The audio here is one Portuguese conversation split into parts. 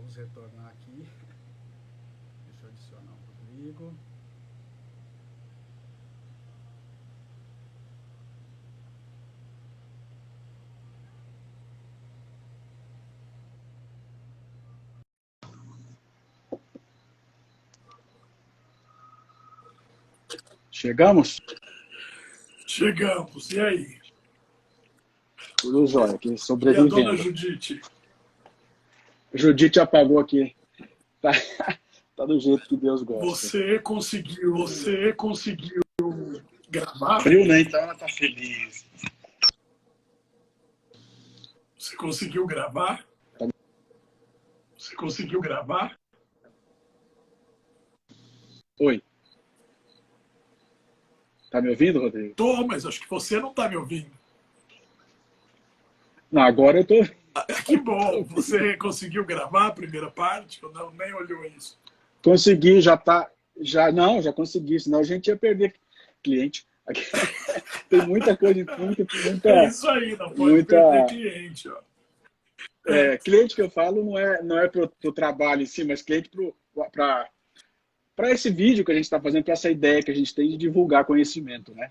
Vamos retornar aqui. Deixa eu adicionar o Rodrigo. Chegamos? Chegamos. E aí? Tudo jóia, aqui E a sobrevivendo. dona Judite? Judite apagou aqui. Tá do jeito que Deus gosta. Você conseguiu gravar? Frio, né? Então ela tá feliz. Você conseguiu gravar? Você conseguiu gravar? Oi. Tá me ouvindo, Rodrigo? Tô, mas acho que você não tá me ouvindo. Não, agora eu tô. Que bom. Você conseguiu gravar a primeira parte? Ou não, nem olhou isso? Consegui, já consegui, senão a gente ia perder cliente. Tem muita coisa, É isso aí, não pode perder cliente. Ó. Cliente que eu falo não é pro trabalho em si, mas cliente para esse vídeo que a gente está fazendo, para essa ideia que a gente tem de divulgar conhecimento, né?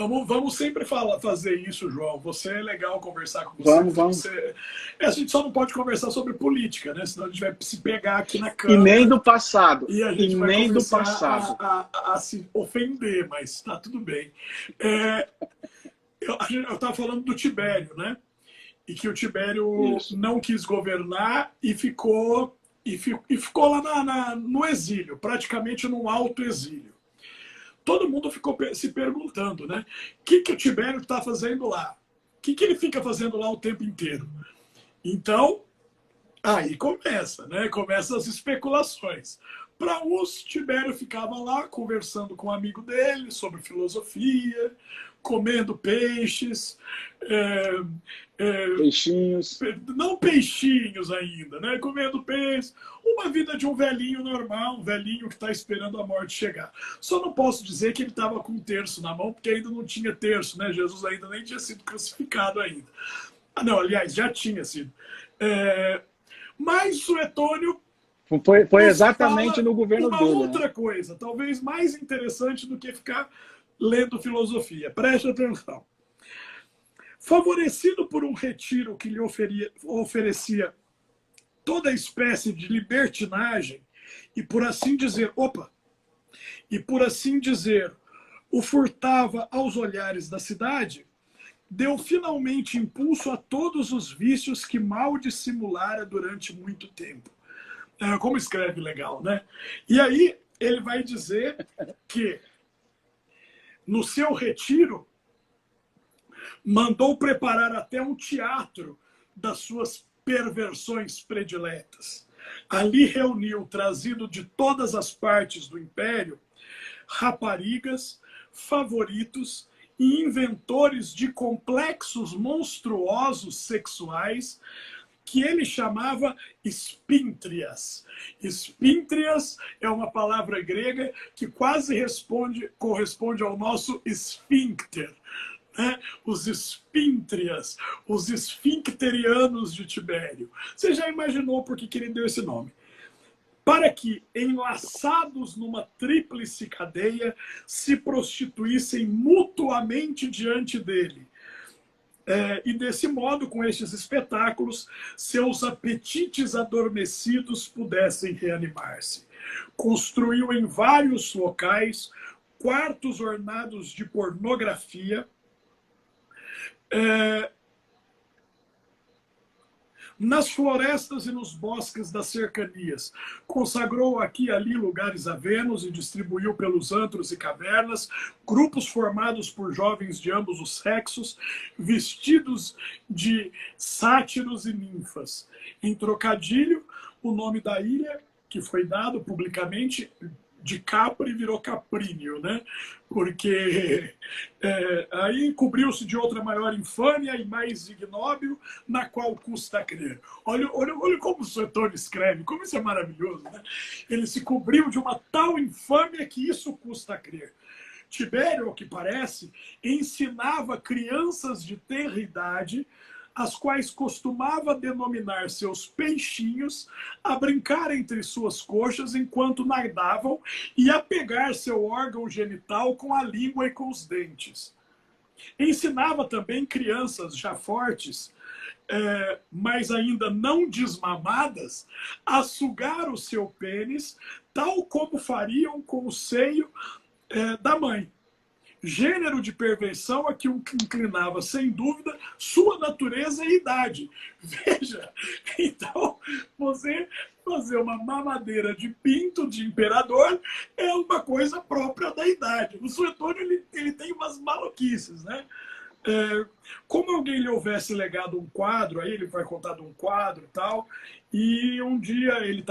Vamos sempre fazer isso, João. Você é legal conversar com você. Vamos. A gente só não pode conversar sobre política, né? Senão a gente vai se pegar aqui na câmera. E nem do passado. E a gente vai começar a se ofender, mas tá tudo bem. Eu estava falando do Tibério, né? E que o Tibério não quis governar e ficou lá no exílio, praticamente num autoexílio. Todo mundo ficou se perguntando, né? O que o Tibério está fazendo lá? O que ele fica fazendo lá o tempo inteiro? Então, aí começa, né? Começam as especulações. Para uns, Tibério ficava lá conversando com um amigo dele sobre filosofia, comendo peixes, peixinhos. Não peixinhos ainda, né? Comendo peixes. Uma vida de um velhinho normal, um velhinho que está esperando a morte chegar. Só não posso dizer que ele estava com um terço na mão, porque ainda não tinha terço, né? Jesus ainda nem tinha sido crucificado ainda. Não, aliás, já tinha sido. Mas Suetônio foi exatamente no governo dele. Uma outra coisa, talvez mais interessante do que ficar lendo filosofia. Preste atenção. Favorecido por um retiro que lhe oferecia toda espécie de libertinagem e por assim dizer, o furtava aos olhares da cidade, deu finalmente impulso a todos os vícios que mal dissimulara durante muito tempo. Como escreve legal, né? E aí ele vai dizer que no seu retiro mandou preparar até um teatro das suas perversões prediletas. Ali reuniu, trazido de todas as partes do império, raparigas, favoritos e inventores de complexos monstruosos sexuais que ele chamava espíntrias. Espíntrias é uma palavra grega que quase corresponde ao nosso esfíncter. Né? Os espíntrias, os esfincterianos de Tibério. Você já imaginou por que ele deu esse nome? Para que, enlaçados numa tríplice cadeia, se prostituíssem mutuamente diante dele. E desse modo, com estes espetáculos, seus apetites adormecidos pudessem reanimar-se. Construiu em vários locais quartos ornados de pornografia, nas florestas e nos bosques das cercanias. Consagrou aqui e ali lugares a Vênus e distribuiu pelos antros e cavernas grupos formados por jovens de ambos os sexos, vestidos de sátiros e ninfas. Em trocadilho, o nome da ilha, que foi dado publicamente, de Capri virou Caprínio, né? Porque aí cobriu-se de outra maior infâmia e mais ignóbil, na qual custa crer. Olha como o Suetônio escreve, como isso é maravilhoso, né? Ele se cobriu de uma tal infâmia que isso custa crer. Tibério, ao que parece, ensinava crianças de tenra idade as quais costumava denominar seus peixinhos, a brincar entre suas coxas enquanto nadavam e a pegar seu órgão genital com a língua e com os dentes. Ensinava também crianças já fortes, mas ainda não desmamadas, a sugar o seu pênis, tal como fariam com o seio da mãe. Gênero de perversão a que inclinava, sem dúvida, sua natureza e idade. Veja, então, você fazer uma mamadeira de pinto de imperador é uma coisa própria da idade. O Suetônio, ele tem umas maluquices, né? Como alguém lhe houvesse legado um quadro, aí ele vai contar de um quadro e tal, e um dia ele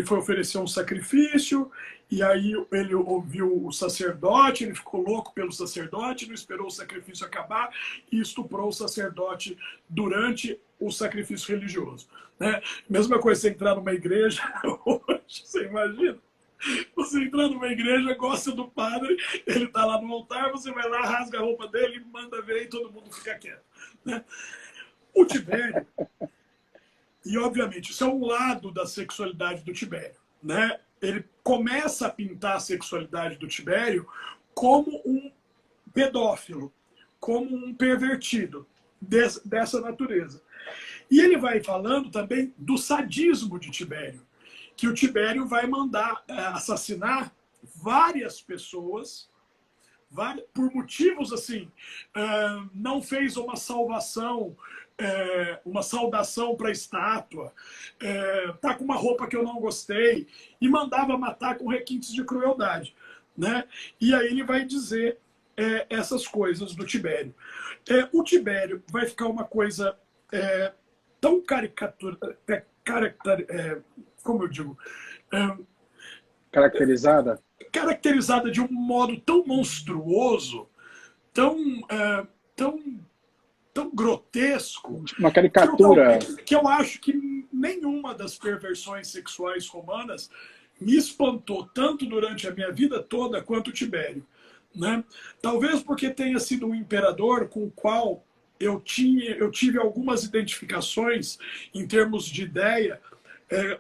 foi oferecer um sacrifício, e aí ele ouviu o sacerdote, ele ficou louco pelo sacerdote, não esperou o sacrifício acabar e estuprou o sacerdote durante o sacrifício religioso, né? Mesma coisa você entrar numa igreja hoje, você imagina? Você entrar numa igreja, gosta do padre, ele está lá no altar, você vai lá, rasga a roupa dele, manda ver e todo mundo fica quieto, né? O Tibério, e obviamente isso é um lado da sexualidade do Tibério, né? Ele começa a pintar a sexualidade do Tibério como um pedófilo, como um pervertido dessa natureza. E ele vai falando também do sadismo de Tibério, que o Tibério vai mandar assassinar várias pessoas, por motivos assim, não fez uma salvação, uma saudação para a estátua, tá com uma roupa que eu não gostei, e mandava matar com requintes de crueldade, né? E aí ele vai dizer essas coisas do Tibério. O Tibério vai ficar uma coisa tão como eu digo, caracterizada de um modo tão monstruoso, tão grotesco, uma caricatura, que eu acho que nenhuma das perversões sexuais romanas me espantou tanto durante a minha vida toda quanto o Tibério, né? Talvez porque tenha sido um imperador com o qual eu tive algumas identificações em termos de ideia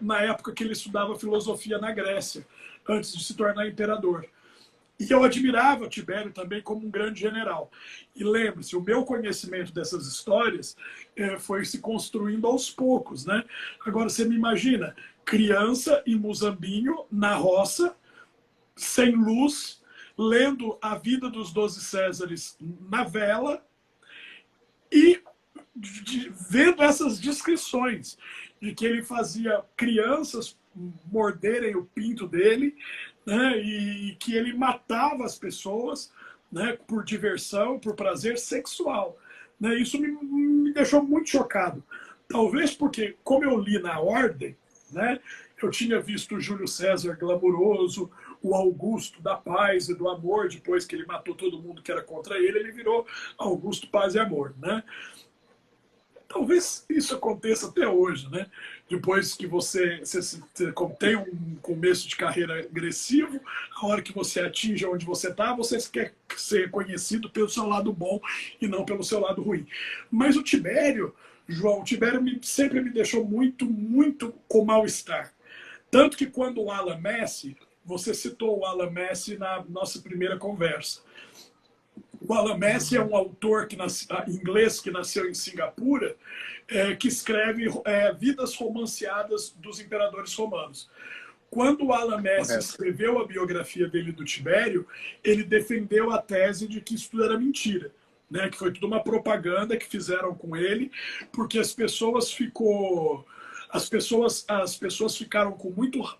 na época que ele estudava filosofia na Grécia, antes de se tornar imperador. E eu admirava o Tibério também como um grande general. E lembre-se, o meu conhecimento dessas histórias foi se construindo aos poucos, né? Agora, você me imagina, criança em Muzambinho, na roça, sem luz, lendo A Vida dos 12 Césares na vela e vendo essas descrições de que ele fazia crianças morderem o pinto dele, né, e que ele matava as pessoas, né, por diversão, por prazer sexual, né? Isso me deixou muito chocado. Talvez porque, como eu li na ordem, né, eu tinha visto o Júlio César glamuroso, o Augusto da paz e do amor, depois que ele matou todo mundo que era contra ele, ele virou Augusto Paz e Amor, né? Talvez isso aconteça até hoje, né? Depois que você tem um começo de carreira agressivo, a hora que você atinge onde você está, você quer ser conhecido pelo seu lado bom e não pelo seu lado ruim. Mas o Tibério, João, sempre me deixou muito, muito com mal-estar. Tanto que quando o Alan Messi, você citou o Alan Messi na nossa primeira conversa. O Alan Messi é um autor inglês que nasceu em Singapura, que escreve vidas romanceadas dos imperadores romanos. Quando o Alan Messi escreveu a biografia dele do Tibério, ele defendeu a tese de que isso tudo era mentira, né? Que foi tudo uma propaganda que fizeram com ele, porque as pessoas ficaram com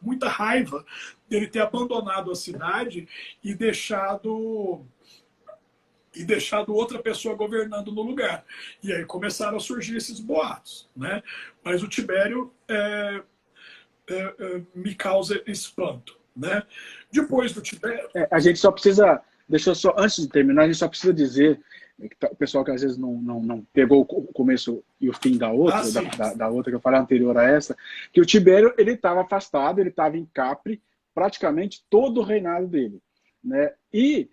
muita raiva dele ter abandonado a cidade e deixado outra pessoa governando no lugar. E aí começaram a surgir esses boatos, né? Mas o Tibério me causa espanto, né? Depois do Tibério... A gente só precisa... antes de terminar, a gente só precisa dizer, o pessoal que às vezes não pegou o começo e o fim da outra, da outra que eu falei anterior a essa, que o Tibério, ele estava afastado, ele estava em Capri praticamente todo o reinado dele, né? E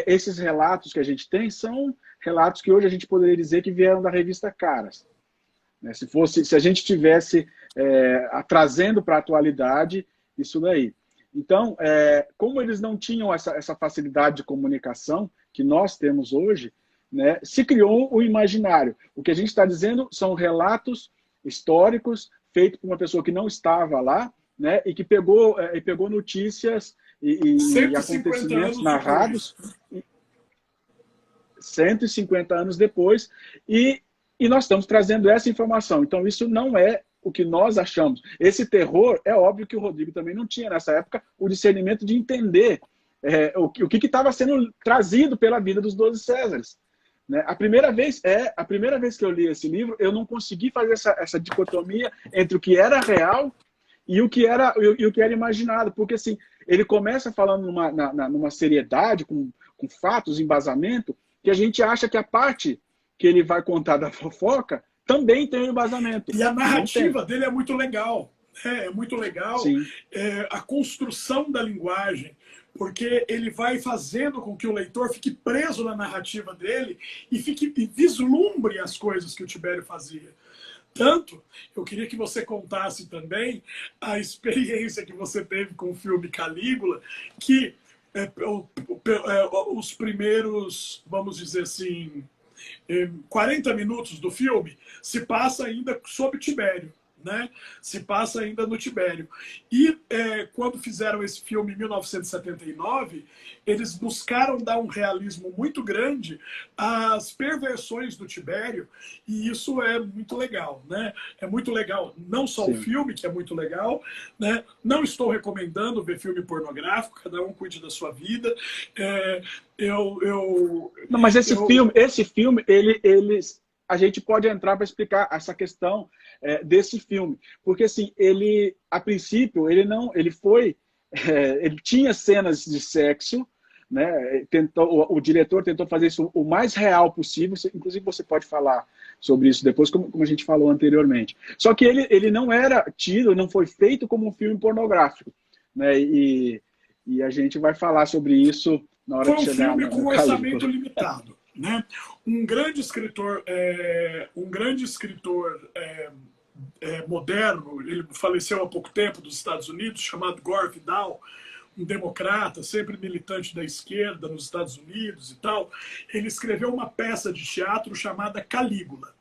esses relatos que a gente tem são relatos que hoje a gente poderia dizer que vieram da revista Caras. Né? Se a gente estivesse trazendo para a atualidade isso daí. Então, como eles não tinham essa facilidade de comunicação que nós temos hoje, né, se criou o imaginário. O que a gente está dizendo são relatos históricos feitos por uma pessoa que não estava lá, né, e que pegou notícias e acontecimentos narrados 150 anos depois, e nós estamos trazendo essa informação. Então, isso não é o que nós achamos. Esse terror, é óbvio que o Rodrigo também não tinha, nessa época, o discernimento de entender o que estava sendo trazido pela vida dos 12 Césares. Né? A primeira vez que eu li esse livro, eu não consegui fazer essa dicotomia entre o que era real e o que era imaginado, porque assim, ele começa falando numa seriedade, com fatos, embasamento, que a gente acha que a parte que ele vai contar da fofoca também tem um embasamento. E a narrativa dele é muito legal. É muito legal a construção da linguagem, porque ele vai fazendo com que o leitor fique preso na narrativa dele e vislumbre as coisas que o Tibério fazia. Tanto, eu queria que você contasse também a experiência que você teve com o filme Calígula, que os primeiros, vamos dizer assim, 40 minutos do filme se passa ainda sob Tibério. Né? Se passa ainda no Tibério. E quando fizeram esse filme em 1979, eles buscaram dar um realismo muito grande às perversões do Tibério, e isso é muito legal. Né? É muito legal, não só o filme, que é muito legal, né? Não estou recomendando ver filme pornográfico, cada um cuide da sua vida. Não, mas esse filme, a gente pode entrar para explicar essa questão desse filme, porque assim, ele a princípio ele tinha cenas de sexo, né? O diretor tentou fazer isso o mais real possível, inclusive você pode falar sobre isso depois, como a gente falou anteriormente. Só que ele não era tido, não foi feito como um filme pornográfico, né? E a gente vai falar sobre isso na hora de chegar. Foi um filme com orçamento limitado. Né? Um grande escritor moderno, ele faleceu há pouco tempo, dos Estados Unidos, chamado Gore Vidal, um democrata, sempre militante da esquerda nos Estados Unidos e tal. Ele escreveu uma peça de teatro chamada Calígula.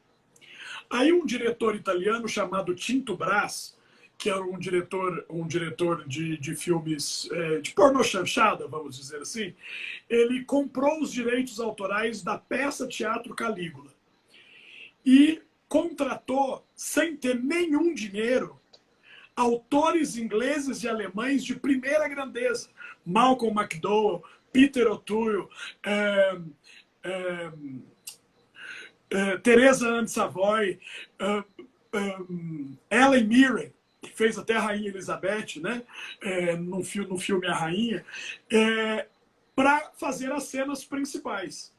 Aí um diretor italiano chamado Tinto Brass, que era um diretor de filmes de pornô chanchada, vamos dizer assim, ele comprou os direitos autorais da peça Teatro Calígula e contratou, sem ter nenhum dinheiro, autores ingleses e alemães de primeira grandeza. Malcolm McDowell, Peter O'Toole, Teresa Anne Savoy, Ellen Mirren, que fez até a Rainha Elizabeth, né? No filme A Rainha, para fazer as cenas principais.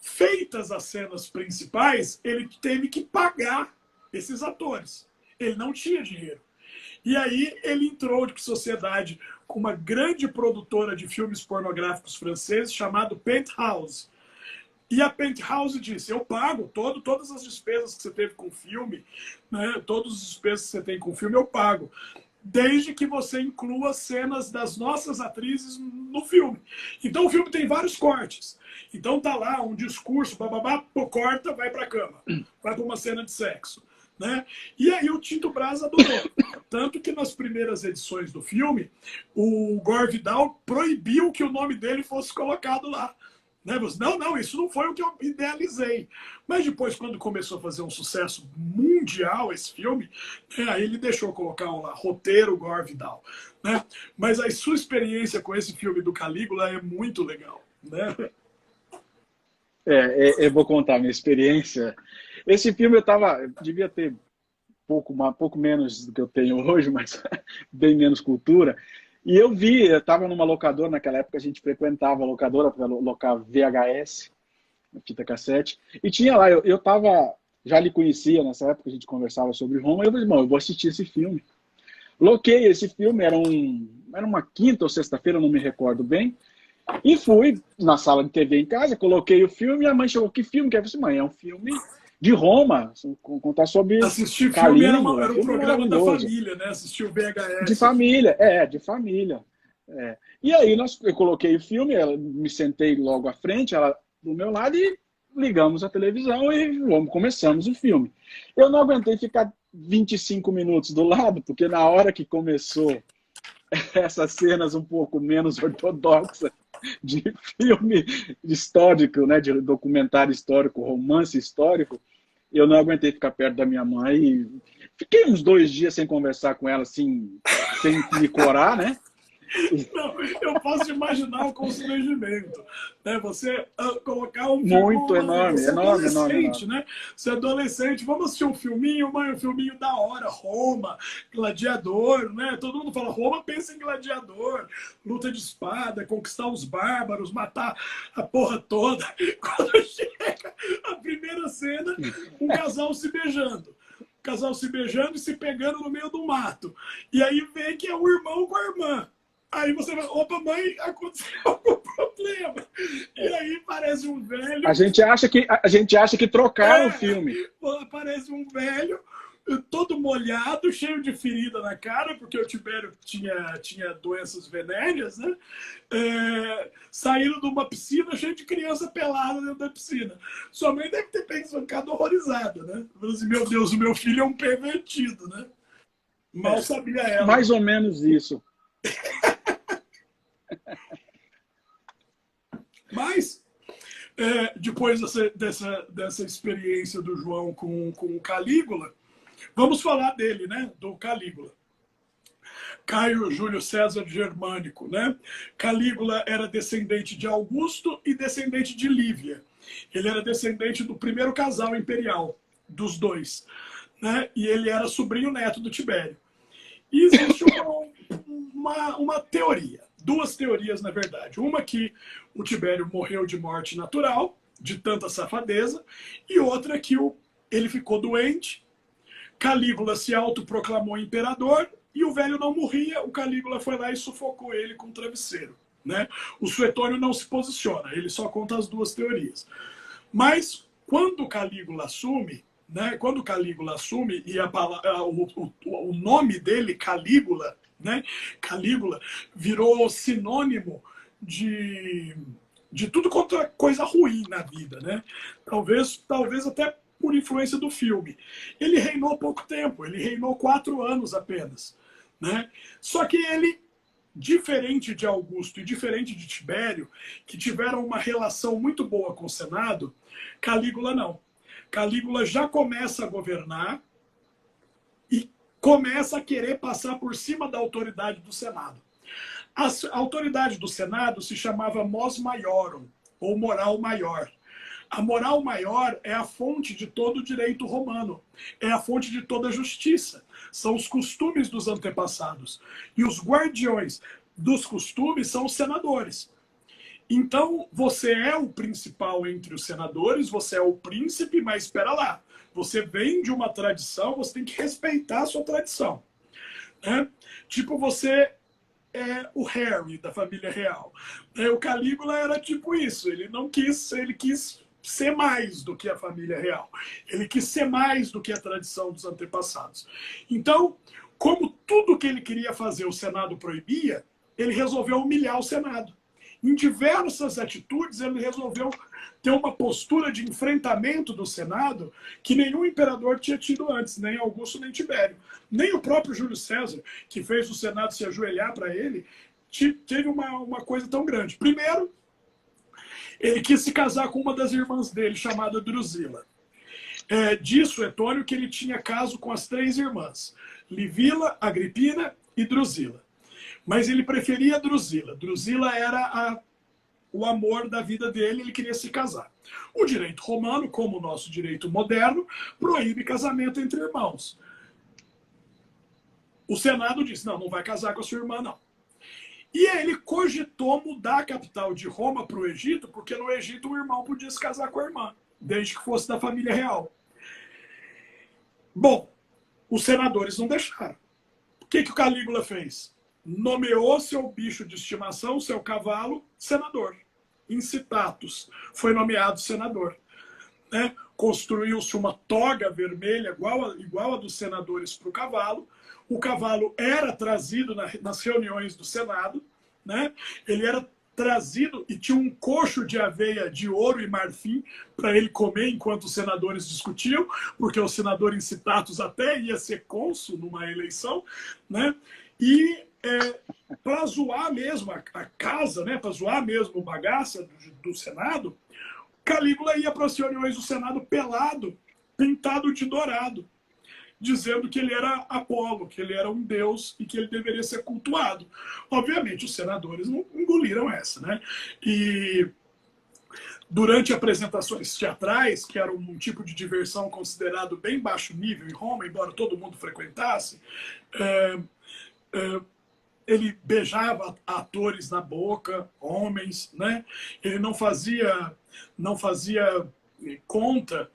Feitas as cenas principais, ele teve que pagar esses atores. Ele não tinha dinheiro. E aí ele entrou de sociedade com uma grande produtora de filmes pornográficos franceses chamada Penthouse. E a Penthouse disse, eu pago todas as despesas que você teve com o filme, né, todas as despesas que você tem com o filme, eu pago. Desde que você inclua cenas das nossas atrizes no filme. Então o filme tem vários cortes. Então tá lá um discurso, bababá, corta, vai pra cama. Vai pra uma cena de sexo. Né? E aí o Tinto Brass adorou. Tanto que nas primeiras edições do filme, o Gore Vidal proibiu que o nome dele fosse colocado lá. Né? Não, isso não foi o que eu idealizei. Mas depois, quando começou a fazer um sucesso mundial esse filme, aí ele deixou colocar lá, roteiro Gore Vidal. Né? Mas a sua experiência com esse filme do Calígula é muito legal. Né? Eu vou contar a minha experiência. Esse filme eu devia ter pouco menos do que eu tenho hoje, mas bem menos cultura. E eu estava numa locadora, naquela época a gente frequentava a locadora para alocar VHS, fita cassete, e tinha lá, já lhe conhecia nessa época, a gente conversava sobre Roma, e eu falei, irmão, eu vou assistir esse filme. Loquei esse filme, era uma quinta ou sexta-feira, não me recordo bem, E fui na sala de TV em casa, coloquei o filme e a mãe chegou, que filme que é? Eu disse, mãe, é um filme de Roma, contar sobre Assistir filme Calígula, era um um filme programa da maravilhoso. família, né? Assistir o De VHS. família, de família. É. E aí eu coloquei o filme, me sentei logo à frente, ela do meu lado, e ligamos a televisão e começamos o filme. Eu não aguentei ficar 25 minutos do lado, porque na hora que começou essas cenas um pouco menos ortodoxas de filme histórico, né, de documentário histórico, romance histórico, eu não aguentei ficar perto da minha mãe e fiquei uns 2 dias sem conversar com ela, assim, sem me corar, né? Não, eu posso imaginar o constrangimento, né? Você colocar um filme, Muito enorme, você é enorme, enorme, adolescente, enorme. né? Você é adolescente, vamos assistir um filminho, mãe, um filminho da hora, Roma, gladiador, né? Todo mundo fala Roma, pensa em gladiador, luta de espada, conquistar os bárbaros, matar a porra toda. Quando chega a primeira cena, um casal se beijando. Casal se beijando e se pegando no meio do mato. E aí vê que é o irmão com a irmã. Aí você vai, opa, mãe, aconteceu algum problema. E aí parece um velho. A gente acha que trocaram o filme. Parece um velho, todo molhado, cheio de ferida na cara, porque o Tibério tinha doenças venéreas, né? Saíram de uma piscina cheio de criança pelada dentro da piscina. Sua mãe deve ter ficado horrorizada, né? Assim, meu Deus, o meu filho é um pervertido, né? Mal sabia ela. Mais ou menos isso. Mas, depois dessa experiência do João com o Calígula, vamos falar dele, né? Do Calígula. Caio Júlio César Germânico, né? Calígula era descendente de Augusto e descendente de Lívia. Ele era descendente do primeiro casal imperial, dos dois, né? E ele era sobrinho neto do Tibério. E existe uma teoria, duas teorias, na verdade. Uma que o Tibério morreu de morte natural, de tanta safadeza, e outra que ele ficou doente, Calígula se autoproclamou imperador, e o velho não morria, o Calígula foi lá e sufocou ele com um travesseiro, né? O Suetônio não se posiciona, ele só conta as duas teorias. Mas, quando Calígula assume, né, e o nome dele, Calígula, né, Calígula, virou sinônimo de tudo quanto é coisa ruim na vida, né? Talvez até por influência do filme. Ele reinou pouco tempo, ele reinou 4 anos apenas, né? Só que ele, diferente de Augusto e diferente de Tibério, que tiveram uma relação muito boa com o Senado, Calígula não. Calígula já começa a governar e começa a querer passar por cima da autoridade do Senado. A autoridade do Senado se chamava mos maiorum, ou moral maior. A moral maior é a fonte de todo o direito romano, é a fonte de toda a justiça. São os costumes dos antepassados. E os guardiões dos costumes são os senadores. Então, você é o principal entre os senadores, você é o príncipe, mas espera lá. Você vem de uma tradição, você tem que respeitar a sua tradição, né? Tipo, você é o Harry da família real. O Calígula era tipo isso, ele quis ser mais do que a família real. Ele quis ser mais do que a tradição dos antepassados. Então, como tudo que ele queria fazer o Senado proibia, ele resolveu humilhar o Senado. Em diversas atitudes, ele resolveu ter uma postura de enfrentamento do Senado que nenhum imperador tinha tido antes, nem Augusto, nem Tibério. Nem o próprio Júlio César, que fez o Senado se ajoelhar para ele, teve uma coisa tão grande. Primeiro, ele quis se casar com uma das irmãs dele, chamada Drusila. Diz Suetônio que ele tinha caso com as 3 irmãs, Livila, Agripina e Drusila. Mas ele preferia Drusila. Drusila era o amor da vida dele, ele queria se casar. O direito romano, como o nosso direito moderno, proíbe casamento entre irmãos. O Senado disse, não vai casar com a sua irmã, não. E ele cogitou mudar a capital de Roma para o Egito, porque no Egito o irmão podia se casar com a irmã, desde que fosse da família real. Bom, os senadores não deixaram. O que o Calígula fez? nomeou seu bicho de estimação, seu cavalo, senador. Incitatus foi nomeado senador. Né? Construiu-se uma toga vermelha igual a dos senadores para o cavalo. O cavalo era trazido nas reuniões do Senado. Né? Ele era trazido e tinha um coxo de aveia de ouro e marfim para ele comer enquanto os senadores discutiam, porque o senador Incitatus até ia ser cônsul numa eleição, né? E para zoar mesmo a casa, né? Para zoar mesmo o bagaça do Senado, Calígula ia para as reuniões do Senado pelado, pintado de dourado, dizendo que ele era Apolo, que ele era um deus e que ele deveria ser cultuado. Obviamente, os senadores não engoliram essa, né? E durante apresentações teatrais, que era um tipo de diversão considerado bem baixo nível em Roma, embora todo mundo frequentasse, ele beijava atores na boca, homens, né? Ele não fazia conta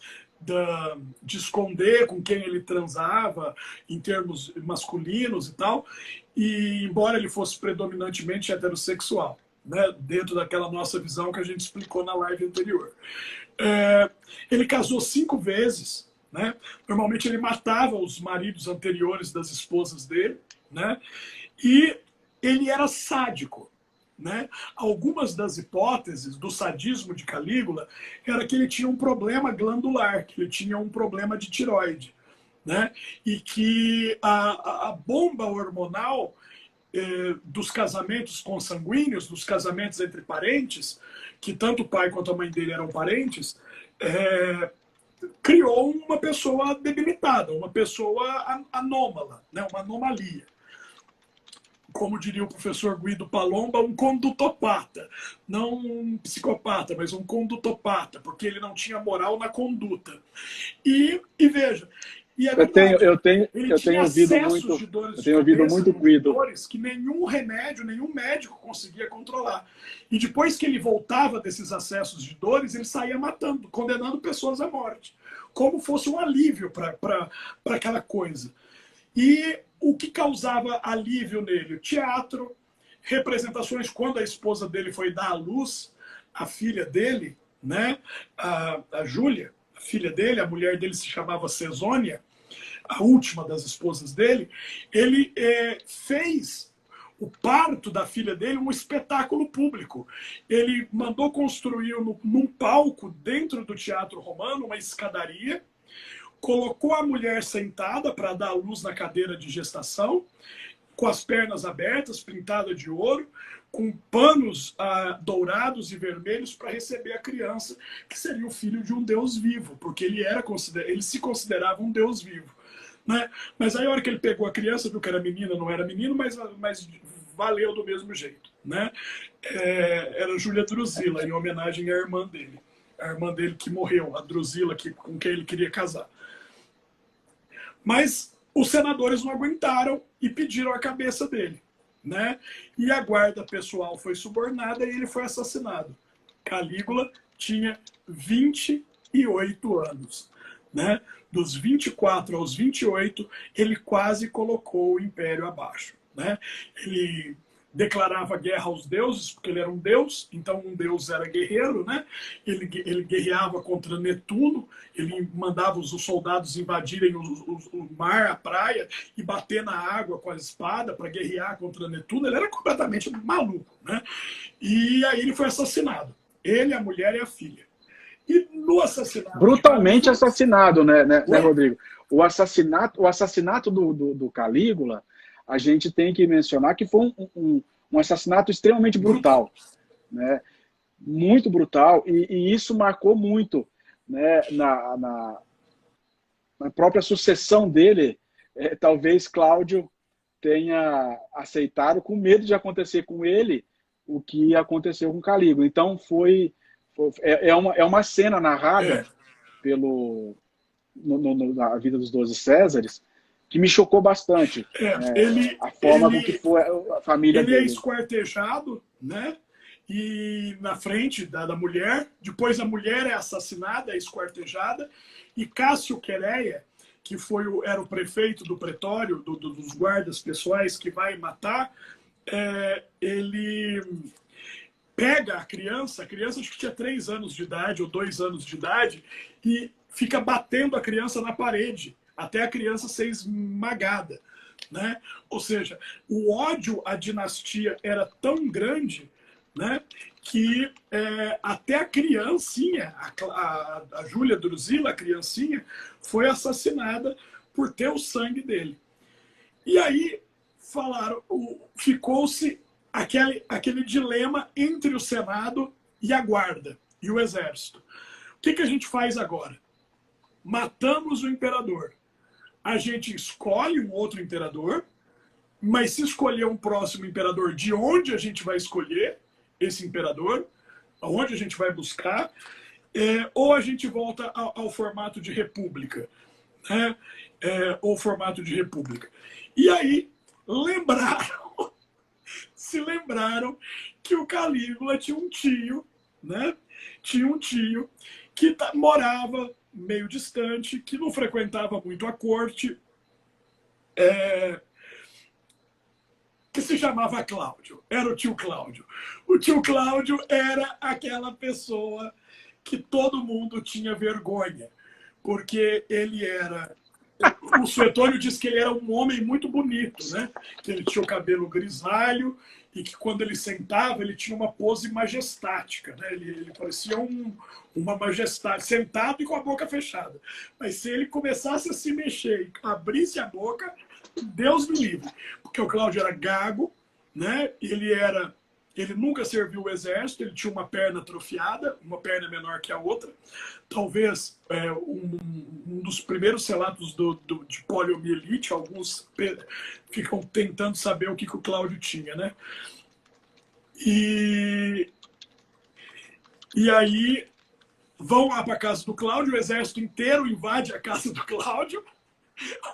de esconder com quem ele transava em termos masculinos e tal, e embora ele fosse predominantemente heterossexual, né, dentro daquela nossa visão que a gente explicou na live anterior. Ele casou 5 vezes, né? Normalmente ele matava os maridos anteriores das esposas dele, né? E ele era sádico. Né? Algumas das hipóteses do sadismo de Calígula era que ele tinha um problema glandular, que ele tinha um problema de tireoide, né? E que a bomba hormonal dos casamentos consanguíneos, dos casamentos entre parentes, que tanto o pai quanto a mãe dele eram parentes, criou uma pessoa debilitada, uma pessoa anômala, né? Uma anomalia. Como diria o professor Guido Palomba, um condutopata. Não um psicopata, mas um condutopata, porque ele não tinha moral na conduta. E veja, e é verdade, eu tenho ouvido muito Guido. Que nenhum remédio, nenhum médico conseguia controlar. E depois que ele voltava desses acessos de dores, ele saía matando, condenando pessoas à morte. Como fosse um alívio para aquela coisa. E o que causava alívio nele? O teatro, representações quando a esposa dele foi dar à luz, a filha dele, né? a Júlia, a filha dele, a mulher dele se chamava Cesônia, a última das esposas dele, ele fez o parto da filha dele um espetáculo público. Ele mandou construir num palco dentro do Teatro Romano uma escadaria, colocou a mulher sentada para dar luz na cadeira de gestação, com as pernas abertas, pintada de ouro, com panos dourados e vermelhos para receber a criança, que seria o filho de um deus vivo, porque ele se considerava um deus vivo. Né? Mas aí a hora que ele pegou a criança, viu que era menina, não era menino, mas valeu do mesmo jeito. Né? Era Júlia Drusila, em homenagem à irmã dele. A irmã dele que morreu, a Drusila, com quem ele queria casar. Mas os senadores não aguentaram e pediram a cabeça dele. Né? E a guarda pessoal foi subornada e ele foi assassinado. Calígula tinha 28 anos. Né? Dos 24 aos 28, ele quase colocou o império abaixo. Né? Ele declarava guerra aos deuses, porque ele era um deus, então um deus era guerreiro, né? Ele guerreava contra Netuno, ele mandava os soldados invadirem o mar, a praia, e bater na água com a espada para guerrear contra Netuno. Ele era completamente maluco, né? E aí ele foi assassinado. Ele, a mulher e a filha. E no assassinato... Brutalmente assassinado, né, Rodrigo? O assassinato do Calígula, a gente tem que mencionar que foi um assassinato extremamente brutal, né? Muito brutal, e isso marcou muito, né, na própria sucessão dele. Talvez Cláudio tenha aceitado, com medo de acontecer com ele o que aconteceu com Calígula. Então é uma cena narrada na vida dos 12 Césares, que me chocou bastante. A forma com que foi a família dele. Ele é esquartejado, né? E na frente da mulher. Depois a mulher é assassinada, é esquartejada. E Cássio Quereia, que era o prefeito do pretório, dos guardas pessoais que vai matar, ele pega a criança acho que tinha 3 anos de idade ou 2 anos de idade, e fica batendo a criança na parede, até a criança ser esmagada, né? Ou seja, o ódio à dinastia era tão grande, né, que até a criancinha, a Júlia Drusila, a criancinha, foi assassinada por ter o sangue dele. E aí falaram, ficou-se aquele dilema entre o Senado e a guarda e o exército. O que a gente faz agora? Matamos o imperador. A gente escolhe um outro imperador, mas se escolher um próximo imperador, de onde a gente vai escolher esse imperador? Aonde a gente vai buscar? Ou a gente volta ao formato de república, né? Ou formato de república. E aí se lembraram que o Calígula tinha um tio, né? Tinha um tio que morava meio distante, que não frequentava muito a corte, que se chamava Cláudio. Era o tio Cláudio. O tio Cláudio era aquela pessoa que todo mundo tinha vergonha, porque ele era... O Suetônio diz que ele era um homem muito bonito, né? Que ele tinha o cabelo grisalho e que quando ele sentava, ele tinha uma pose majestática, né? Ele parecia uma majestade, sentado e com a boca fechada. Mas se ele começasse a se mexer e abrisse a boca, Deus me livre. Porque o Cláudio era gago, né? Ele nunca serviu o exército, ele tinha uma perna atrofiada, uma perna menor que a outra. Talvez um dos primeiros relatos de poliomielite, alguns ficam tentando saber o que o Cláudio tinha, né? E aí vão lá para a casa do Cláudio, o exército inteiro invade a casa do Cláudio.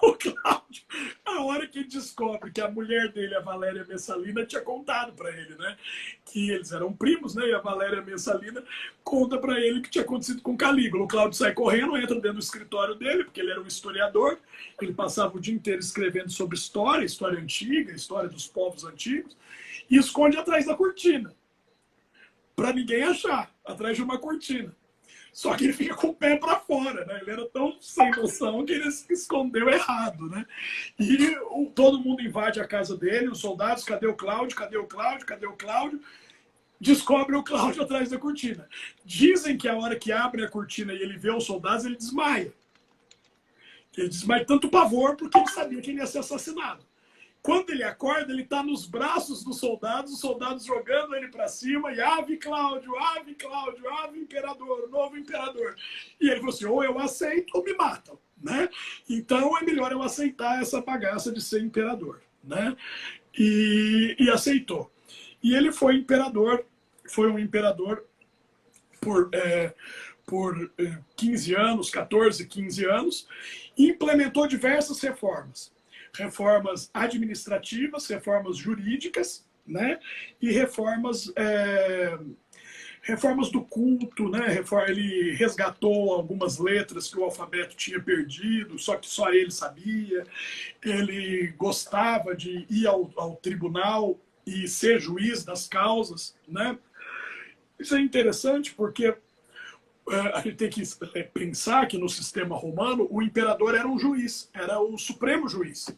O Cláudio, a hora que ele descobre que a mulher dele, a Valéria Messalina, tinha contado para ele, né? Que eles eram primos, né? E a Valéria Messalina conta para ele o que tinha acontecido com Calígula. O Cláudio sai correndo, entra dentro do escritório dele, porque ele era um historiador. Ele passava o dia inteiro escrevendo sobre história antiga, história dos povos antigos, e esconde atrás da cortina, para ninguém achar, atrás de uma cortina. Só que ele fica com o pé para fora, né? Ele era tão sem noção que ele se escondeu errado, né? E todo mundo invade a casa dele, os soldados, cadê o Cláudio? Cadê o Cláudio? Cadê o Cláudio? Descobre o Cláudio atrás da cortina. Dizem que a hora que abre a cortina e ele vê os soldados, ele desmaia. Ele desmaia tanto pavor porque ele sabia que ele ia ser assassinado. Quando ele acorda, ele está nos braços dos soldados, os soldados jogando ele para cima, e ave Cláudio, ave imperador, o novo imperador. E ele falou assim, ou eu aceito ou me matam, né? Então é melhor eu aceitar essa bagaça de ser imperador, né? E aceitou. E ele foi imperador, foi um imperador por 15 anos, 14, 15 anos, e implementou diversas reformas. Reformas administrativas, reformas jurídicas, né? E reformas do culto, né? Ele resgatou algumas letras que o alfabeto tinha perdido, só que só ele sabia. Ele gostava de ir ao tribunal e ser juiz das causas, né? Isso é interessante porque a gente tem que pensar que no sistema romano o imperador era um juiz, era o supremo juiz.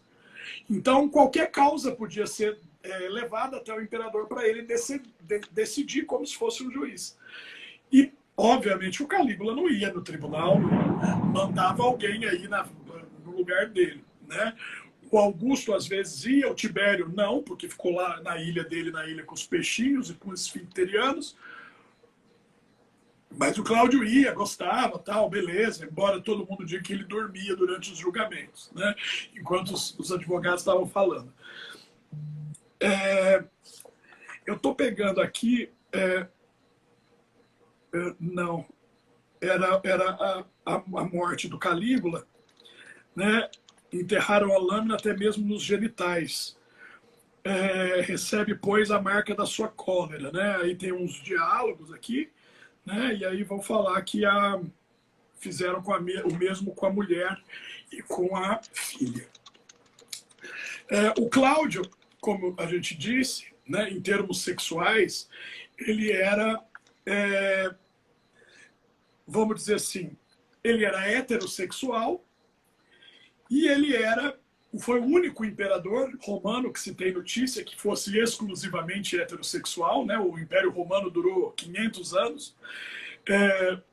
Então qualquer causa podia ser levada até o imperador para ele decidir como se fosse um juiz. E obviamente o Calígula não ia no tribunal, mandava alguém aí no lugar dele, né? O Augusto às vezes ia, o Tibério não, porque ficou lá na ilha dele, na ilha com os peixinhos e com os esfincterianos. Mas o Cláudio ia, gostava, tal, beleza, embora todo mundo diga que ele dormia durante os julgamentos, né? Enquanto os advogados estavam falando. Eu estou pegando aqui... não, era a morte do Calígula, né? Enterraram a lâmina até mesmo nos genitais. Recebe, pois, a marca da sua cólera, né? Aí tem uns diálogos aqui, né? E aí vão falar que fizeram o mesmo com a mulher e com a filha. O Cláudio, como a gente disse, né, em termos sexuais, ele era, vamos dizer assim, ele era heterossexual e ele foi o único imperador romano que se tem notícia que fosse exclusivamente heterossexual, né? O Império Romano durou 500 anos.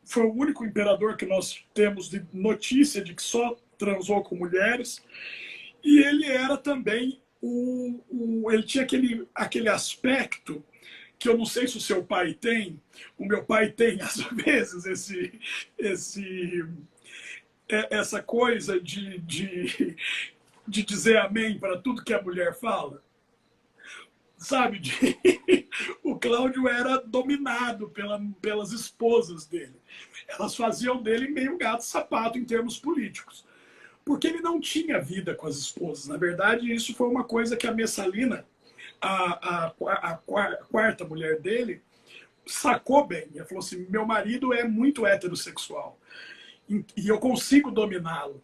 Foi o único imperador que nós temos de notícia de que só transou com mulheres. E ele era também ele tinha aquele aspecto que eu não sei se o seu pai tem. O meu pai tem às vezes essa coisa de dizer amém para tudo que a mulher fala. Sabe? O Cláudio era dominado pelas esposas dele. Elas faziam dele meio gato-sapato em termos políticos. Porque ele não tinha vida com as esposas. Na verdade, isso foi uma coisa que a Messalina, a quarta mulher dele, sacou bem. Ela falou assim, meu marido é muito heterossexual. E eu consigo dominá-lo,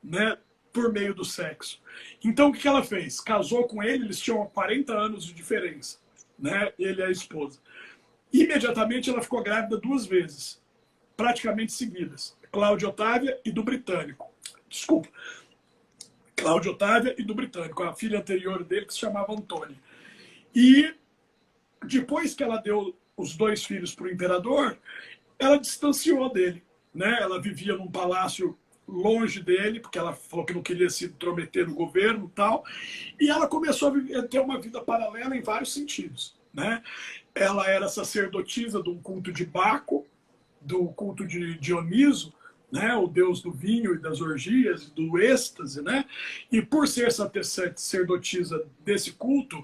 né, por meio do sexo. Então, o que ela fez? Casou com ele, eles tinham 40 anos de diferença, né, ele e a esposa. Imediatamente, ela ficou grávida 2 vezes, praticamente seguidas. Cláudia Otávia e do Britânico. Desculpa. Cláudia Otávia e do Britânico, a filha anterior dele, que se chamava Antônia. E depois que ela deu os 2 filhos para o imperador, ela distanciou dele, né? Ela vivia num palácio longe dele, porque ela falou que não queria se intrometer no governo e tal, e ela começou a ter uma vida paralela em vários sentidos, né? Ela era sacerdotisa de um culto de Baco, do culto de Dioniso, né, o deus do vinho e das orgias, do êxtase, né? E por ser sacerdotisa desse culto,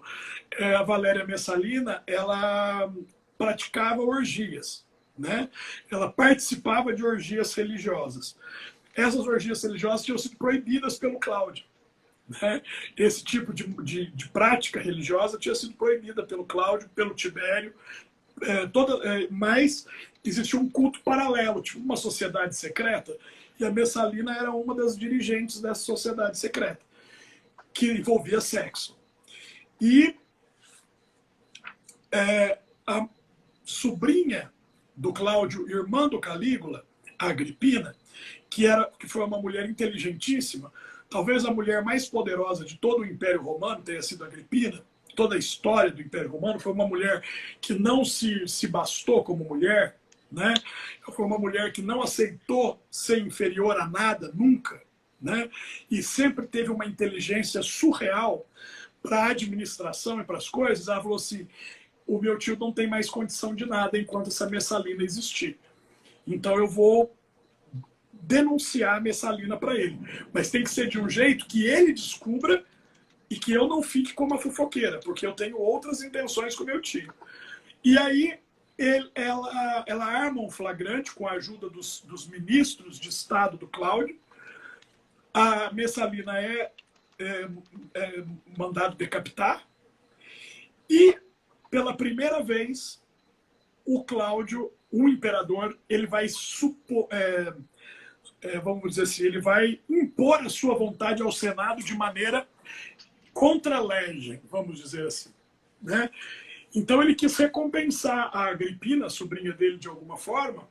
a Valéria Messalina, ela praticava orgias, né? Ela participava de orgias religiosas. Essas orgias religiosas tinham sido proibidas pelo Cláudio, né? Esse tipo de prática religiosa tinha sido proibida pelo Cláudio, pelo Tibério, mas existia um culto paralelo, tipo uma sociedade secreta, e a Messalina era uma das dirigentes dessa sociedade secreta, que envolvia sexo. E a sobrinha do Cláudio, irmã do Calígula, a Agripina, que foi uma mulher inteligentíssima, talvez a mulher mais poderosa de todo o Império Romano tenha sido a Agripina. Toda a história do Império Romano foi uma mulher que não se bastou como mulher, né? Foi uma mulher que não aceitou ser inferior a nada, nunca, né? E sempre teve uma inteligência surreal para a administração e para as coisas. Ela falou assim, o meu tio não tem mais condição de nada enquanto essa Messalina existir. Então eu vou denunciar a Messalina para ele. Mas tem que ser de um jeito que ele descubra e que eu não fique como uma fofoqueira, porque eu tenho outras intenções com meu tio. E aí ela arma um flagrante com a ajuda dos ministros de Estado do Cláudio. A Messalina é mandado decapitar. E, pela primeira vez, o Cláudio, o imperador, ele vai vamos dizer assim, ele vai impor a sua vontade ao Senado de maneira contra legem, vamos dizer assim, né? Então ele quis recompensar a Agripina, a sobrinha dele, de alguma forma,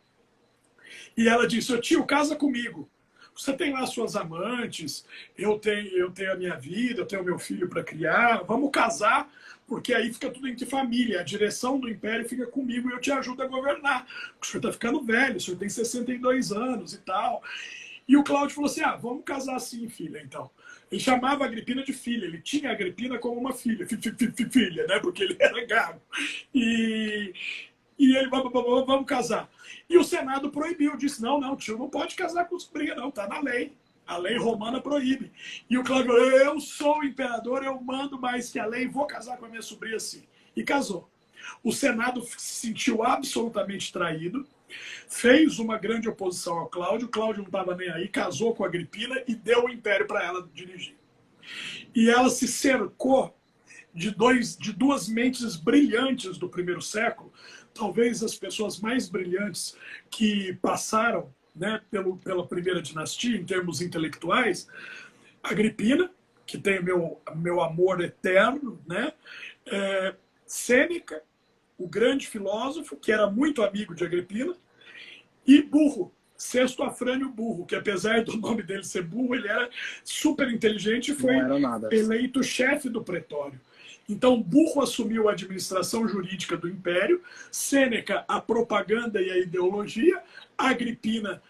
e ela disse, ô tio, casa comigo. Você tem lá suas amantes, eu tenho a minha vida, eu tenho meu filho para criar, vamos casar, porque aí fica tudo entre família, a direção do império fica comigo e eu te ajudo a governar. O senhor está ficando velho, o senhor tem 62 anos e tal. E o Cláudio falou assim, vamos casar assim, filha, então. Ele chamava a Agripina de filha, ele tinha a Agripina como uma filha, filha, né? Porque ele era gago. E ele, vamos casar. E o Senado proibiu, disse, não, tio, não pode casar com sobrinha, não, tá na lei. A lei romana proíbe. E o Cláudio falou, eu sou o imperador, eu mando mais que a lei, vou casar com a minha sobrinha sim. E casou. O Senado se sentiu absolutamente traído, fez uma grande oposição ao Cláudio, o Cláudio não estava nem aí, casou com a Agripina e deu o império para ela dirigir. E ela se cercou de 2 mentes brilhantes do primeiro século, talvez as pessoas mais brilhantes que passaram, né, pela primeira dinastia, em termos intelectuais, Agripina, que tem meu amor eterno, né? Sêneca, o grande filósofo, que era muito amigo de Agripina, e Burro, Sesto Afrânio Burro, que apesar do nome dele ser burro, ele era super inteligente e foi eleito chefe do pretório. Então, Burro assumiu a administração jurídica do império, Sêneca a propaganda e a ideologia, Agripina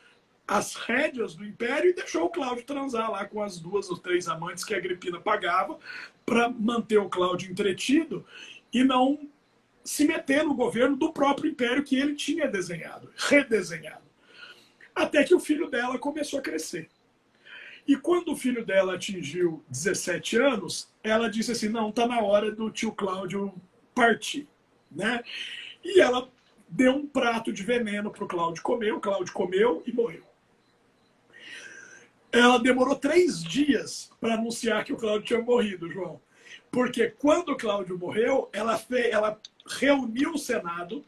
as rédeas do império, e deixou o Cláudio transar lá com as 2 ou 3 amantes que a Agripina pagava para manter o Cláudio entretido e não se meter no governo do próprio império que ele tinha desenhado, redesenhado. Até que o filho dela começou a crescer. E quando o filho dela atingiu 17 anos, ela disse assim, não, está na hora do tio Cláudio partir, né? E ela deu um prato de veneno para o Cláudio comeu e morreu. Ela demorou 3 dias para anunciar que o Cláudio tinha morrido, João. Porque quando o Cláudio morreu, ela reuniu o Senado.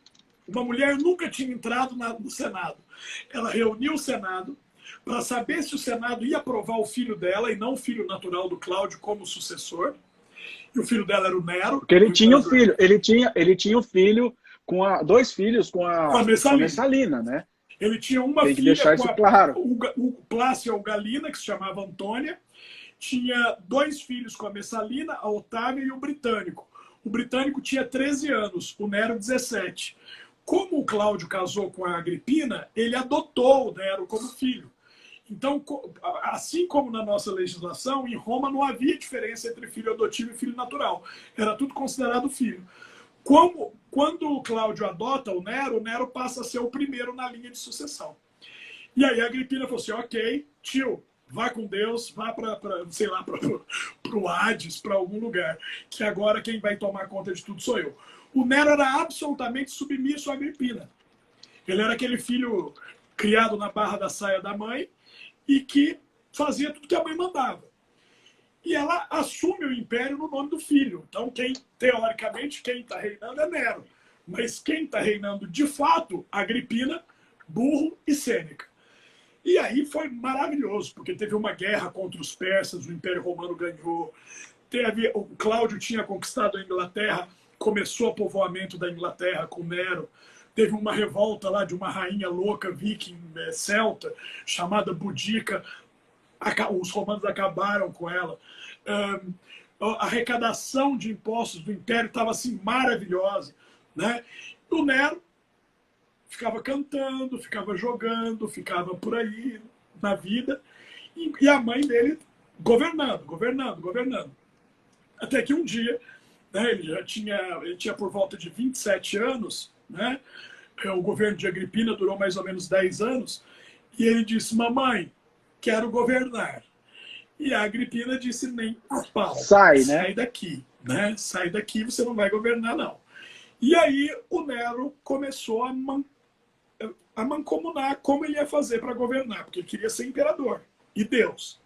Uma mulher nunca tinha entrado no Senado. Ela reuniu o Senado para saber se o Senado ia aprovar o filho dela e não o filho natural do Cláudio como sucessor. E o filho dela era o Nero. Porque ele tinha um filho, ele tinha um filho com 2 filhos com a Messalina, né? Ele tinha uma Tem que filha deixar com isso claro. o Plácia Galina, que se chamava Antônia. Tinha 2 filhos com a Messalina, a Otávia e o Britânico. O Britânico tinha 13 anos, o Nero 17. Como o Cláudio casou com a Agripina, ele adotou o Nero como filho. Então, assim como na nossa legislação, em Roma não havia diferença entre filho adotivo e filho natural. Era tudo considerado filho. Quando o Cláudio adota o Nero passa a ser o primeiro na linha de sucessão. E aí a Agripina falou assim, ok, tio, vá com Deus, vá para o Hades, para algum lugar, que agora quem vai tomar conta de tudo sou eu. O Nero era absolutamente submisso à Agripina. Ele era aquele filho criado na barra da saia da mãe e que fazia tudo que a mãe mandava. E ela assume o império no nome do filho. Então, teoricamente, quem está reinando é Nero. Mas quem está reinando de fato, Agripina, Burro e Sêneca. E aí foi maravilhoso, porque teve uma guerra contra os persas, o Império Romano ganhou. O Cláudio tinha conquistado a Inglaterra, começou o povoamento da Inglaterra com Nero. Teve uma revolta lá de uma rainha louca, viking, celta, chamada Boudica. Os romanos acabaram com ela. A arrecadação de impostos do Império estava assim, maravilhosa, né? O Nero ficava cantando, ficava jogando, ficava por aí na vida. E a mãe dele governando. Até que um dia, né, ele tinha por volta de 27 anos, né? O governo de Agripina durou mais ou menos 10 anos, e ele disse, mamãe, quero governar. E a Agripina disse, nem a pau. Sai daqui, né? Sai daqui, você não vai governar, não. E aí o Nero começou a mancomunar como ele ia fazer para governar, porque ele queria ser imperador. E Deus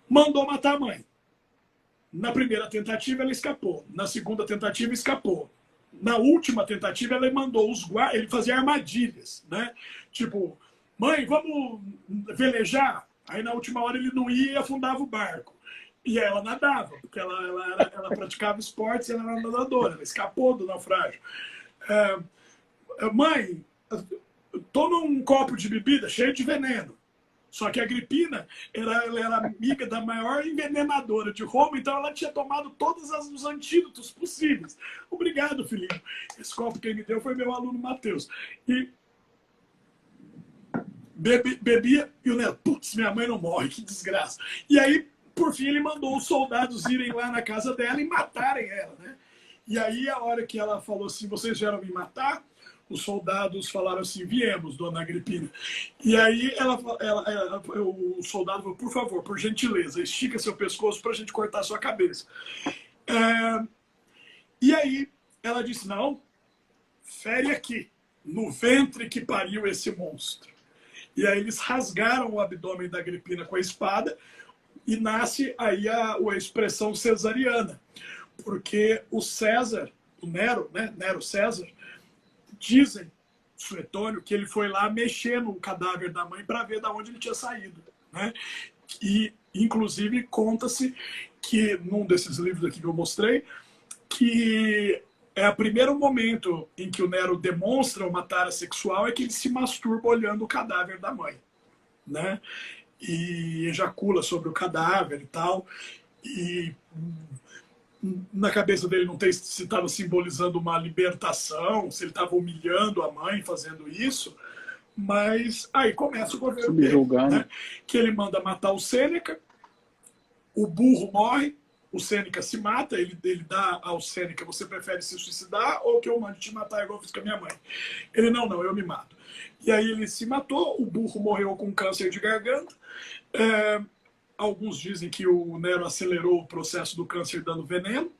mandou matar a mãe. Na primeira tentativa, ela escapou. Na segunda tentativa, escapou. Na última tentativa, ele mandou os guardas, ele fazia armadilhas, né? Tipo, mãe, vamos velejar? Aí na última hora ele não ia e afundava o barco. E ela nadava, porque ela praticava esportes e ela era nadadora, ela escapou do naufrágio. Mãe, toma um copo de bebida cheio de veneno. Só que a Agripina ela era amiga da maior envenenadora de Roma, então ela tinha tomado todos os antídotos possíveis. Obrigado, filhinho. Esse copo que ele me deu foi meu aluno Mateus. E bebia e o Neto, putz, minha mãe não morre, que desgraça. E aí, por fim, ele mandou os soldados irem lá na casa dela e matarem ela, né? E aí, a hora que ela falou assim, vocês vieram me matar? Os soldados falaram assim, viemos, dona Agripina. E aí o soldado falou, por favor, por gentileza, estica seu pescoço para a gente cortar sua cabeça. E aí ela disse, não, fere aqui, no ventre que pariu esse monstro. E aí eles rasgaram o abdômen da Agripina com a espada e nasce aí a expressão cesariana. Porque o César, o Nero, né, Nero César, dizem, Suetônio, que ele foi lá mexer no cadáver da mãe para ver de onde ele tinha saído, né? E Inclusive, conta-se que, num desses livros aqui que eu mostrei, que é o primeiro momento em que o Nero demonstra uma tara sexual é que ele se masturba olhando o cadáver da mãe, né? E ejacula sobre o cadáver e tal. E na cabeça dele não sei se estava simbolizando uma libertação, se ele estava humilhando a mãe fazendo isso, mas aí começa o governo dele, né? Que ele manda matar o Sêneca, o burro morre, o Sêneca se mata, ele dá ao Sêneca: você prefere se suicidar ou que eu mande te matar igual eu fiz com a minha mãe? Ele: não, eu me mato. E aí ele se matou, o burro morreu com câncer de garganta. Alguns dizem que o Nero acelerou o processo do câncer dando veneno.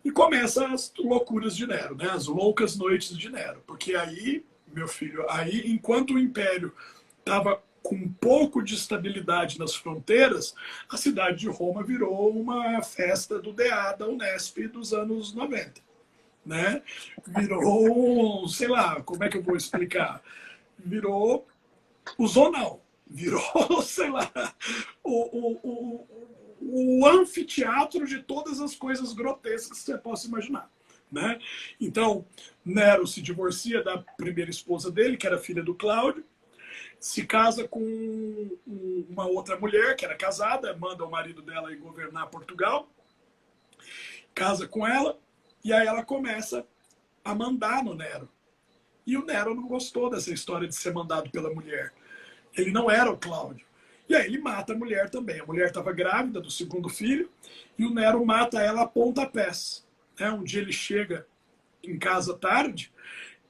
E começa as loucuras de Nero, né? As loucas noites de Nero. Porque aí, meu filho, aí enquanto o Império estava com um pouco de estabilidade nas fronteiras, a cidade de Roma virou uma festa do DA da Unesp dos anos 90. Né? Virou, sei lá, como é que eu vou explicar? Virou o zonal. Virou, sei lá, o anfiteatro de todas as coisas grotescas que você possa imaginar. Né? Então, Nero se divorcia da primeira esposa dele, que era filha do Cláudio, se casa com uma outra mulher, que era casada, manda o marido dela ir governar Portugal, casa com ela, e aí ela começa a mandar no Nero. E o Nero não gostou dessa história de ser mandado pela mulher. Ele não era o Cláudio. E aí ele mata a mulher também. A mulher estava grávida do segundo filho e o Nero mata ela a pontapés. Um dia ele chega em casa tarde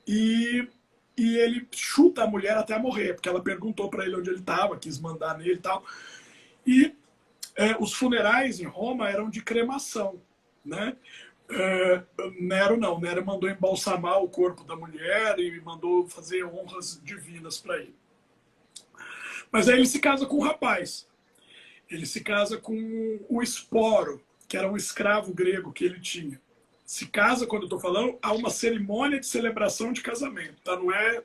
e ele chuta a mulher até morrer, porque ela perguntou para ele onde ele estava, quis mandar nele e tal. E os funerais em Roma eram de cremação, né? Nero não. Nero mandou embalsamar o corpo da mulher e mandou fazer honras divinas para ele. Mas aí ele se casa com um rapaz. Ele se casa com o Esporo, que era um escravo grego que ele tinha. Se casa, quando eu estou falando, há uma cerimônia de celebração de casamento. Tá? Não é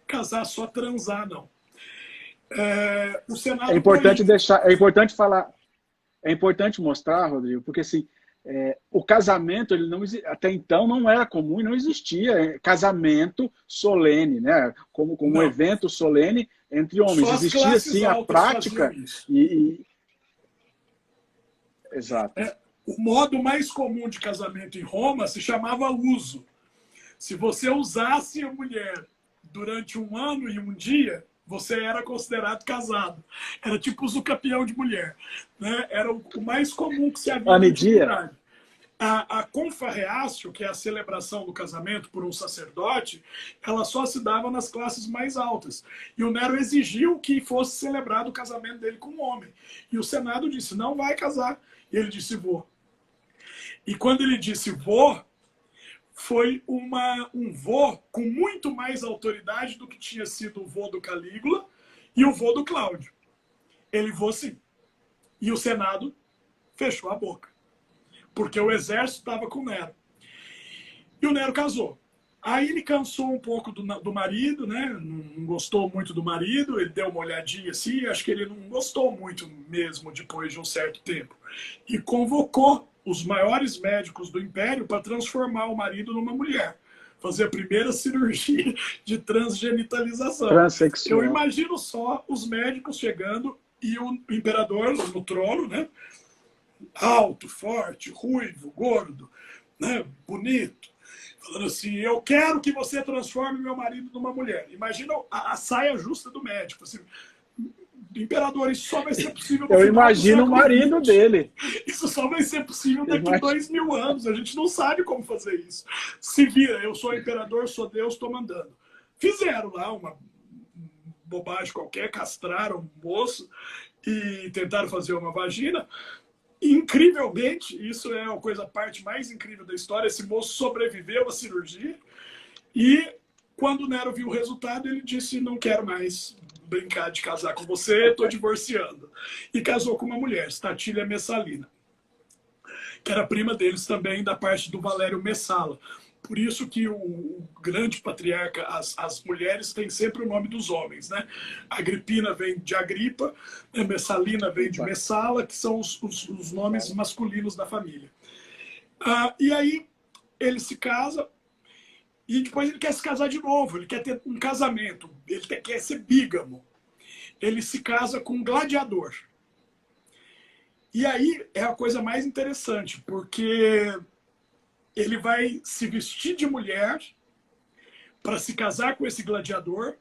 casar só transar, não. O Senado é importante deixar, é importante falar, é importante mostrar, Rodrigo, porque assim, o casamento, ele não, até então não era comum e não existia casamento solene, né? como um evento solene entre homens. Existia sim a prática Exato. O modo mais comum de casamento em Roma se chamava uso. Se você usasse a mulher durante 1 ano e 1 dia, você era considerado casado. Era tipo uso capião de mulher. Né? Era o mais comum que se havia na antiguidade. A confarreatio, que é a celebração do casamento por um sacerdote, ela só se dava nas classes mais altas. E o Nero exigiu que fosse celebrado o casamento dele com um homem. E o Senado disse: não vai casar. E ele disse: vou. E quando ele disse vou, foi um vô com muito mais autoridade do que tinha sido o vô do Calígula e o vô do Cláudio. Ele vou sim. E o Senado fechou a boca. Porque o exército estava com o Nero. E o Nero casou. Aí ele cansou um pouco do marido, né? Não gostou muito do marido, ele deu uma olhadinha assim, acho que ele não gostou muito mesmo depois de um certo tempo. E convocou os maiores médicos do Império para transformar o marido numa mulher. Fazer a primeira cirurgia de transgenitalização. Transsexual. Eu imagino só os médicos chegando e o imperador no trono, né? Alto, forte, ruivo, gordo, né? Bonito. Falando assim: eu quero que você transforme meu marido numa mulher. Imagina a saia justa do médico. Assim, imperador, isso só vai ser possível no Eu final imagino o marido dele. Isso só vai ser possível daqui a 2000 anos. A gente não sabe como fazer isso. Se vira, eu sou imperador, sou Deus, estou mandando. Fizeram lá uma bobagem qualquer, castraram o moço e tentaram fazer uma vagina. Incrivelmente, isso é a parte mais incrível da história, esse moço sobreviveu à cirurgia e quando Nero viu o resultado, ele disse: não quero mais brincar de casar com você, estou divorciando. E casou com uma mulher, Statília Messalina, que era prima deles também, da parte do Valério Messala. Por isso que o grande patriarca, as mulheres têm sempre o nome dos homens, né? Agripina vem de Agripa, Messalina vem de Messala, que são os nomes masculinos da família. E aí ele se casa e depois ele quer se casar de novo, ele quer ter um casamento, ele quer ser bígamo. Ele se casa com um gladiador. E aí é a coisa mais interessante, porque ele vai se vestir de mulher para se casar com esse gladiador,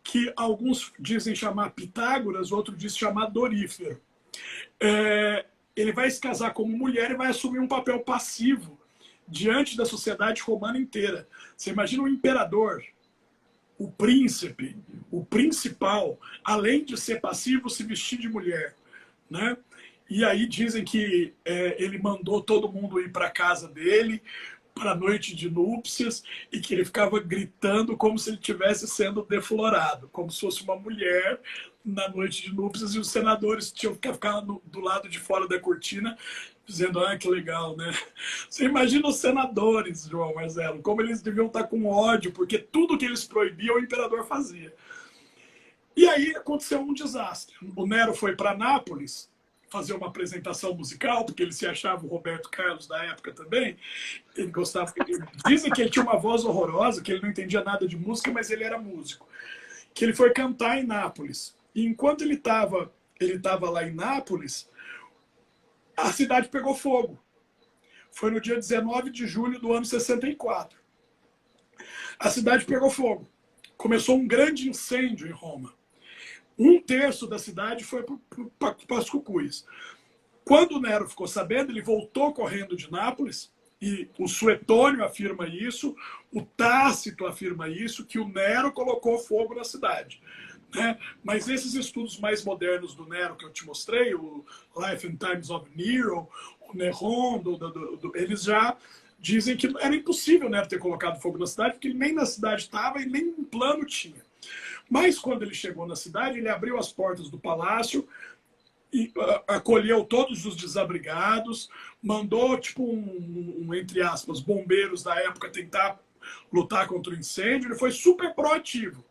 que alguns dizem chamar Pitágoras, outros dizem chamar Dorífero. Ele vai se casar como mulher e vai assumir um papel passivo diante da sociedade romana inteira. Você imagina o imperador, o príncipe, o principal, além de ser passivo, se vestir de mulher, né? E aí dizem que ele mandou todo mundo ir para a casa dele para a noite de núpcias e que ele ficava gritando como se ele estivesse sendo deflorado, como se fosse uma mulher na noite de núpcias, e os senadores tinham que ficar do lado de fora da cortina dizendo, que legal, né? Você imagina os senadores, João Marcelo, como eles deviam estar com ódio, porque tudo que eles proibiam o imperador fazia. E aí aconteceu um desastre. O Nero foi para Nápoles fazer uma apresentação musical, porque ele se achava o Roberto Carlos da época também. Ele gostava. Dizem que ele tinha uma voz horrorosa, que ele não entendia nada de música, mas ele era músico. Que ele foi cantar em Nápoles. E enquanto ele estava lá em Nápoles, a cidade pegou fogo. Foi no dia 19 de julho do ano 64. A cidade pegou fogo. Começou um grande incêndio em Roma. 1/3 da cidade foi para as cucuias. Quando o Nero ficou sabendo, ele voltou correndo de Nápoles, e o Suetônio afirma isso, o Tácito afirma isso, que o Nero colocou fogo na cidade. Né? Mas esses estudos mais modernos do Nero que eu te mostrei, o Life and Times of Nero, o Neron, eles já dizem que era impossível o Nero ter colocado fogo na cidade, porque ele nem na cidade estava e nem um plano tinha. Mas quando ele chegou na cidade, ele abriu as portas do palácio e acolheu todos os desabrigados, mandou, tipo, entre aspas, bombeiros da época tentar lutar contra o incêndio. Ele foi super proativo.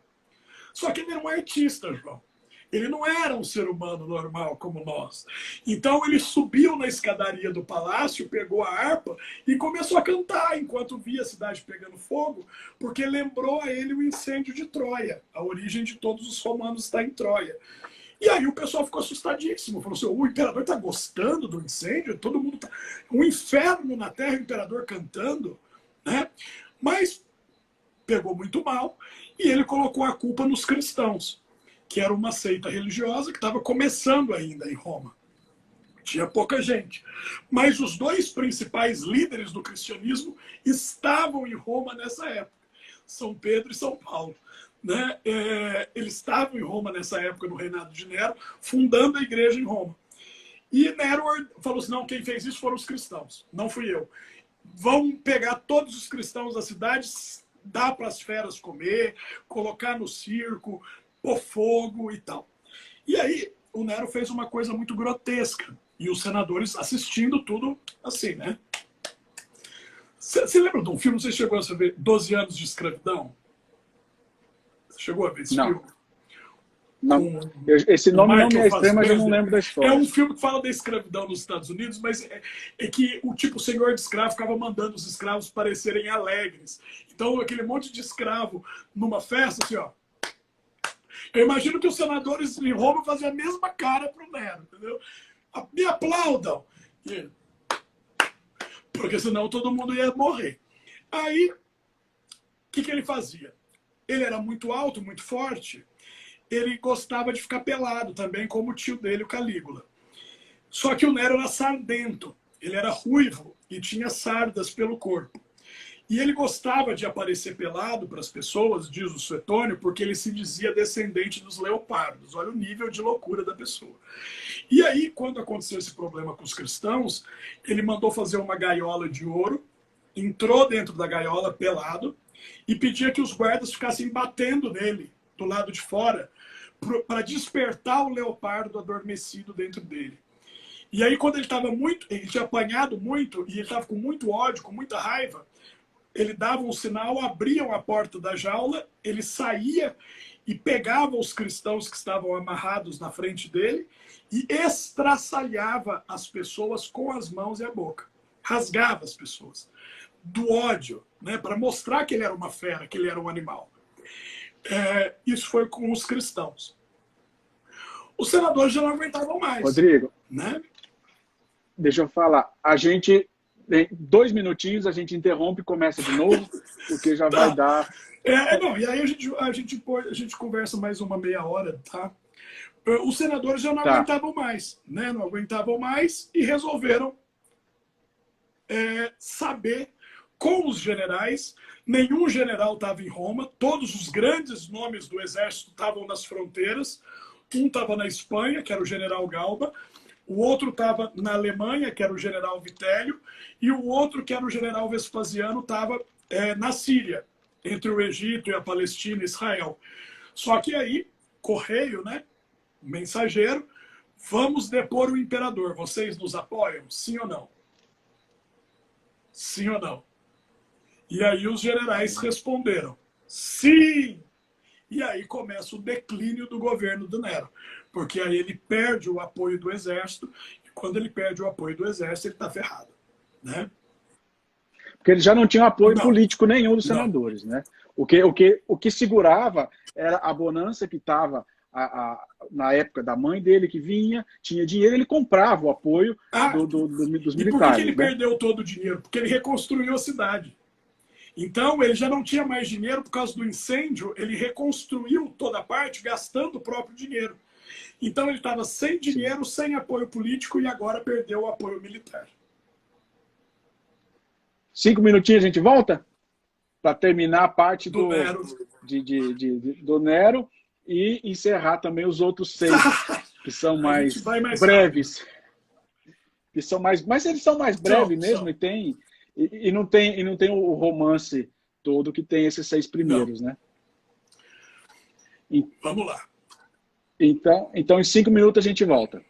Só que ele era um artista, João. Ele não era um ser humano normal como nós. Então ele subiu na escadaria do palácio, pegou a harpa e começou a cantar enquanto via a cidade pegando fogo, porque lembrou a ele o incêndio de Troia. A origem de todos os romanos está em Troia. E aí o pessoal ficou assustadíssimo. Falou assim, o imperador está gostando do incêndio? Todo mundo tá... Um inferno na terra, o imperador cantando, né? Mas pegou muito mal e ele colocou a culpa nos cristãos, que era uma seita religiosa que estava começando ainda em Roma. Tinha pouca gente. Mas os dois principais líderes do cristianismo estavam em Roma nessa época. São Pedro e São Paulo. Né? Eles estavam em Roma nessa época, no reinado de Nero, fundando a igreja em Roma. E Nero falou assim, não, quem fez isso foram os cristãos, não fui eu. Vão pegar todos os cristãos da cidade, dar para as feras comer, colocar no circo, pôr fogo e tal. E aí o Nero fez uma coisa muito grotesca. E os senadores assistindo tudo assim, né? Você lembra de um filme? Você chegou a ver 12 anos de escravidão? Você chegou a ver esse filme? Não. Esse nome não me é estranho, mas eu não lembro da história. É um filme que fala da escravidão nos Estados Unidos, mas é que o senhor de escravo ficava mandando os escravos parecerem alegres. Então, aquele monte de escravo numa festa, assim, ó. Eu imagino que os senadores em Roma faziam a mesma cara pro Nero, entendeu? Me aplaudam! Porque senão todo mundo ia morrer. Aí, o que ele fazia? Ele era muito alto, muito forte. Ele gostava de ficar pelado também, como o tio dele, o Calígula. Só que o Nero era sardento. Ele era ruivo e tinha sardas pelo corpo. E ele gostava de aparecer pelado para as pessoas, diz o Suetônio, porque ele se dizia descendente dos leopardos. Olha o nível de loucura da pessoa. E aí, quando aconteceu esse problema com os cristãos, ele mandou fazer uma gaiola de ouro, entrou dentro da gaiola pelado e pedia que os guardas ficassem batendo nele, do lado de fora, para despertar o leopardo adormecido dentro dele. E aí, quando ele tinha apanhado muito, e ele estava com muito ódio, com muita raiva, ele dava um sinal, abriam a porta da jaula, ele saía e pegava os cristãos que estavam amarrados na frente dele e estraçalhava as pessoas com as mãos e a boca. Rasgava as pessoas. Do ódio, né, para mostrar que ele era uma fera, que ele era um animal. Isso foi com os cristãos. Os senadores já não aguentavam mais. Rodrigo, né? Deixa eu falar. A gente, em 2 minutinhos, a gente interrompe e começa de novo, porque já vai dar... Não, e aí a gente conversa mais uma meia hora, tá? Os senadores já não aguentavam mais, né? Não aguentavam mais e resolveram saber com os generais. Nenhum general estava em Roma, todos os grandes nomes do exército estavam nas fronteiras. Um estava na Espanha, que era o general Galba, o outro estava na Alemanha, que era o general Vitélio, e o outro, que era o general Vespasiano, estava na Síria, entre o Egito e a Palestina e Israel. Só que aí, correio, né? Mensageiro, vamos depor o imperador. Vocês nos apoiam? Sim ou não? Sim ou não? E aí os generais responderam, sim! E aí começa o declínio do governo do Nero. Porque aí ele perde o apoio do exército, e quando ele perde o apoio do exército, ele está ferrado. Né? Porque ele já não tinha apoio político nenhum dos senadores. Né? O que segurava era a bonança que estava na época da mãe dele, que vinha, tinha dinheiro, ele comprava o apoio dos militares. E por que ele perdeu todo o dinheiro? Porque ele reconstruiu a cidade. Então, ele já não tinha mais dinheiro por causa do incêndio, ele reconstruiu toda a parte gastando o próprio dinheiro. Então, ele estava sem dinheiro, sem apoio político e agora perdeu o apoio militar. 5 minutinhos a gente volta? Para terminar a parte do Nero. Do Nero e encerrar também os outros 6, que são mais breves. Que são mais, mas eles são mais breves mesmo e tem... E não tem o romance todo que tem esses 6 primeiros, né? Vamos lá. Então, em 5 minutos a gente volta.